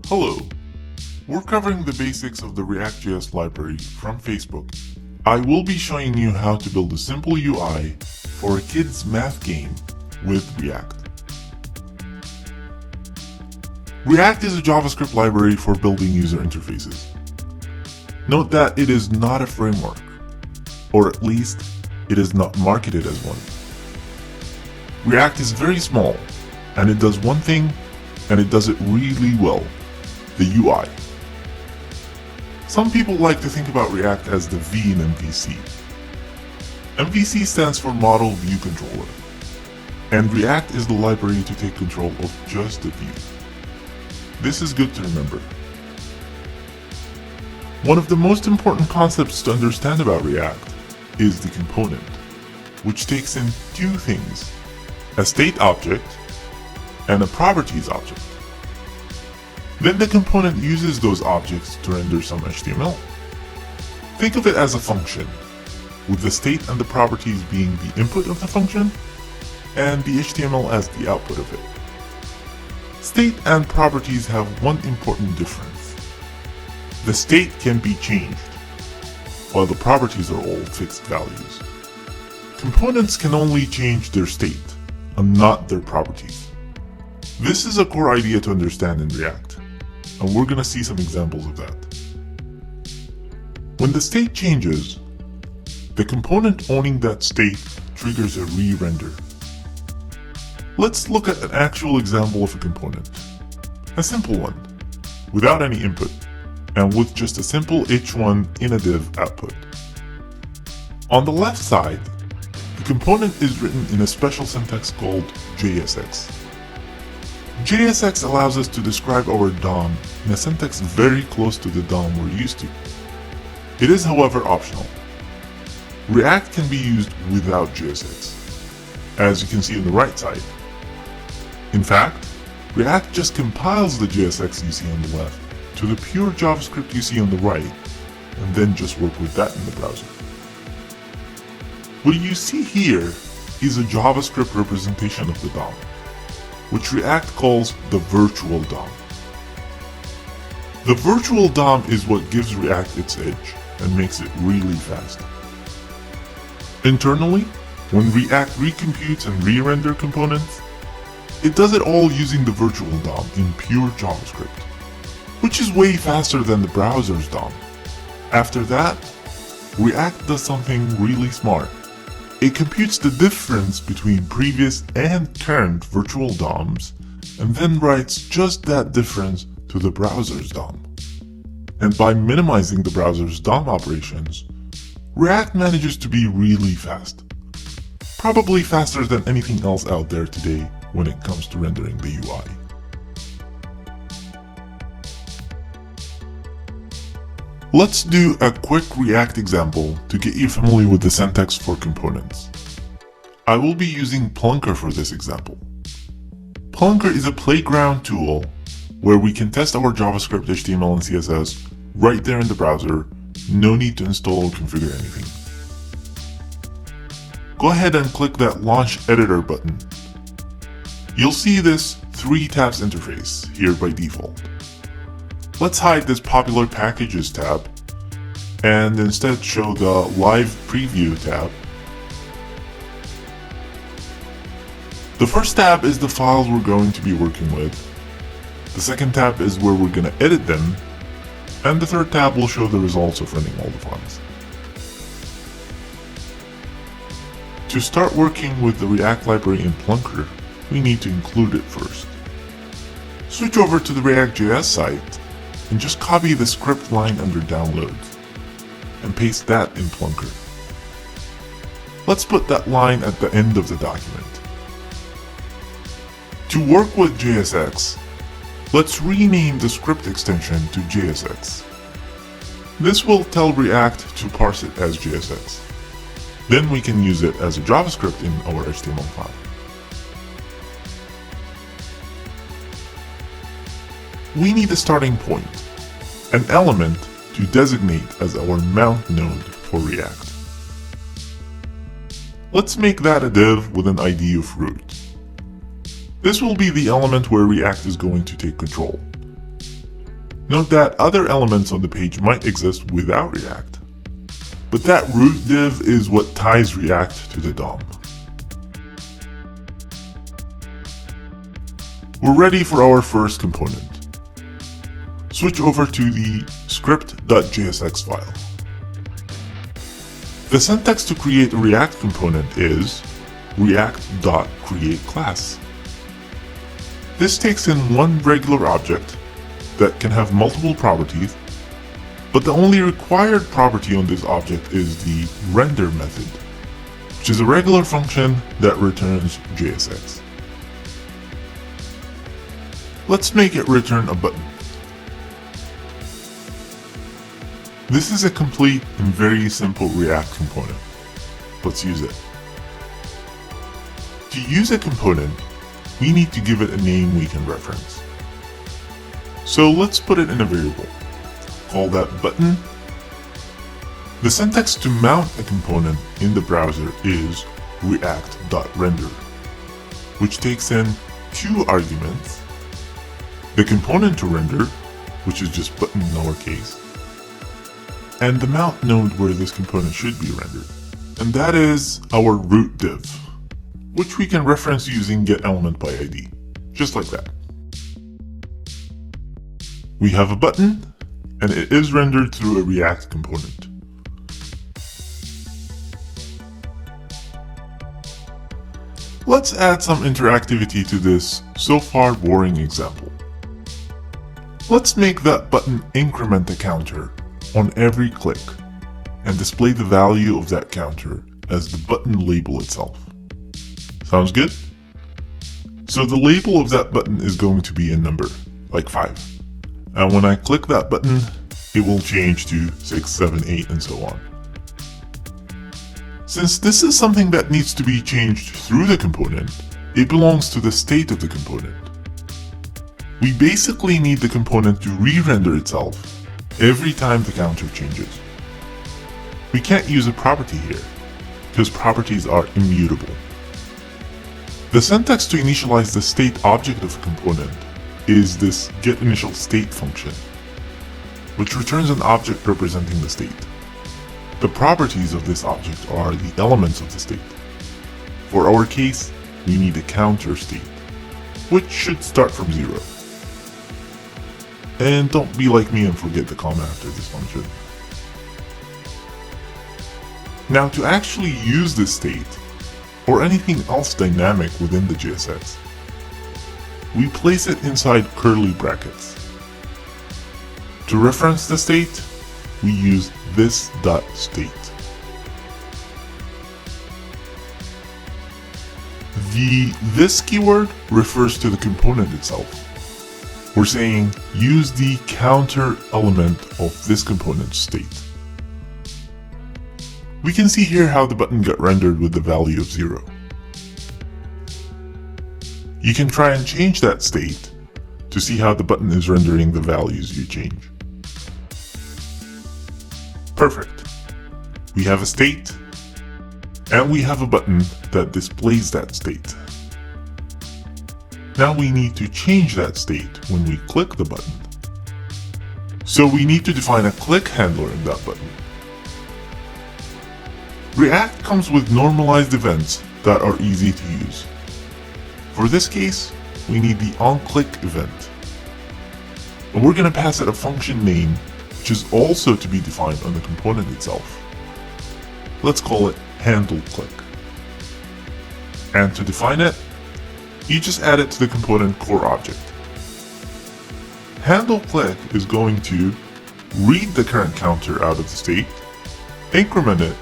Hello, we're covering the basics of the React.Js library from Facebook. I will be showing you how to build a simple UI for a kid's math game with React. React is a JavaScript library for building user interfaces. Note that it is not a framework, or at least it is not marketed as one. React is very small, and it does one thing, and it does it really well: the UI. Some people like to think about React as the V in MVC. MVC stands for Model View Controller, and React is the library to take control of just the view. This is good to remember. One of the most important concepts to understand about React is the component, which takes in two things: a state object and a properties object. Then the component uses those objects to render some HTML. Think of it as a function, with the state and the properties being the input of the function, and the HTML as the output of it. State and properties have one important difference. The state can be changed, while the properties are all fixed values. Components can only change their state, and not their properties. This is a core idea to understand in React, and we're gonna see some examples of that. When the state changes, the component owning that state triggers a re-render. Let's look at an actual example of a component. A simple one, without any input, and with just a simple h1 in a div output. On the left side, the component is written in a special syntax called JSX. JSX allows us to describe our DOM in a syntax very close to the DOM we're used to. It is, however, optional. React can be used without JSX, as you can see on the right side. In fact, React just compiles the JSX you see on the left to the pure JavaScript you see on the right, and then just work with that in the browser. What you see here is a JavaScript representation of the DOM, which React calls the virtual DOM. The virtual DOM is what gives React its edge and makes it really fast. Internally, when React recomputes and re-render components, it does it all using the virtual DOM in pure JavaScript, which is way faster than the browser's DOM. After that, React does something really smart. It computes the difference between previous and current virtual DOMs, and then writes just that difference to the browser's DOM. And by minimizing the browser's DOM operations, React manages to be really fast. Probably faster than anything else out there today when it comes to rendering the UI. Let's do a quick React example to get you familiar with the syntax for components. I will be using Plunker for this example. Plunker is a playground tool where we can test our JavaScript, HTML, and CSS right there in the browser. No need to install or configure anything. Go ahead and click that Launch Editor button. You'll see this 3 tabs interface here by default. Let's hide this Popular Packages tab and instead show the Live Preview tab. The first tab is the files we're going to be working with. The second tab is where we're going to edit them, and the third tab will show the results of running all the files. To start working with the React library in Plunker, we need to include it first. Switch over to the React.Js site and just copy the script line under Downloads and paste that in Plunker. Let's put that line at the end of the document. To work with JSX, let's rename the script extension to JSX. This will tell React to parse it as JSX. Then we can use it as a JavaScript in our HTML file. We need a starting point, an element to designate as our mount node for React. Let's make that a div with an ID of root. This will be the element where React is going to take control. Note that other elements on the page might exist without React, but that root div is what ties React to the DOM. We're ready for our first component. Switch over to the script.jsx file. The syntax to create a React component is react.createClass. This takes in one regular object that can have multiple properties, but the only required property on this object is the render method, which is a regular function that returns JSX. Let's make it return a button. This is a complete and very simple React component. Let's use it. To use a component, we need to give it a name we can reference. So let's put it in a variable. Call that button. The syntax to mount a component in the browser is react.render, which takes in two arguments: the component to render, which is just button lowercase, and the mount node where this component should be rendered. And that is our root div, which we can reference using getElementById, just like that. We have a button, and it is rendered through a React component. Let's add some interactivity to this so far boring example. Let's make that button increment a counter on every click and display the value of that counter as the button label itself. Sounds good? So the label of that button is going to be a number, like 5. And when I click that button, it will change to 6, 7, 8, and so on. Since this is something that needs to be changed through the component, it belongs to the state of the component. We basically need the component to re-render itself every time the counter changes. We can't use a property here, because properties are immutable. The syntax to initialize the state object of a component is this getInitialState function, which returns an object representing the state. The properties of this object are the elements of the state. For our case, we need a counter state, which should start from 0. And don't be like me and forget the comma after this function. Now, to actually use this state, or anything else dynamic within the JSX, we place it inside curly brackets. To reference the state, we use this.state. The this keyword refers to the component itself. We're saying use the counter element of this component's state. We can see here how the button got rendered with the value of 0. You can try and change that state to see how the button is rendering the values you change. Perfect. We have a state, and we have a button that displays that state. Now we need to change that state when we click the button. So we need to define a click handler in that button. React comes with normalized events that are easy to use. For this case, we need the onClick event. And we're going to pass it a function name, which is also to be defined on the component itself. Let's call it handleClick. And to define it, you just add it to the component core object. handleClick is going to read the current counter out of the state, increment it,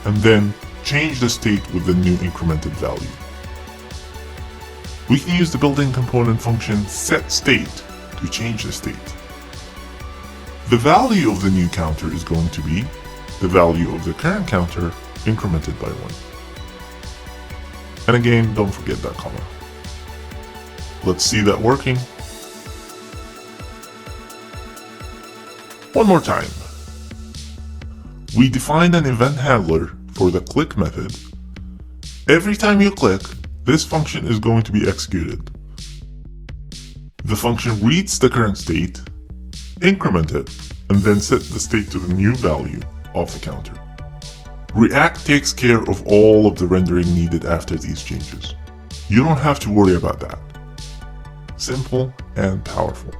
and then change the state with the new incremented value. We can use the built-in component function setState to change the state. The value of the new counter is going to be the value of the current counter incremented by 1. And again, don't forget that comma. Let's see that working. One more time. We defined an event handler for the click method. Every time you click, this function is going to be executed. The function reads the current state, increment it, and then set the state to the new value of the counter. React takes care of all of the rendering needed after these changes. You don't have to worry about that. Simple and powerful.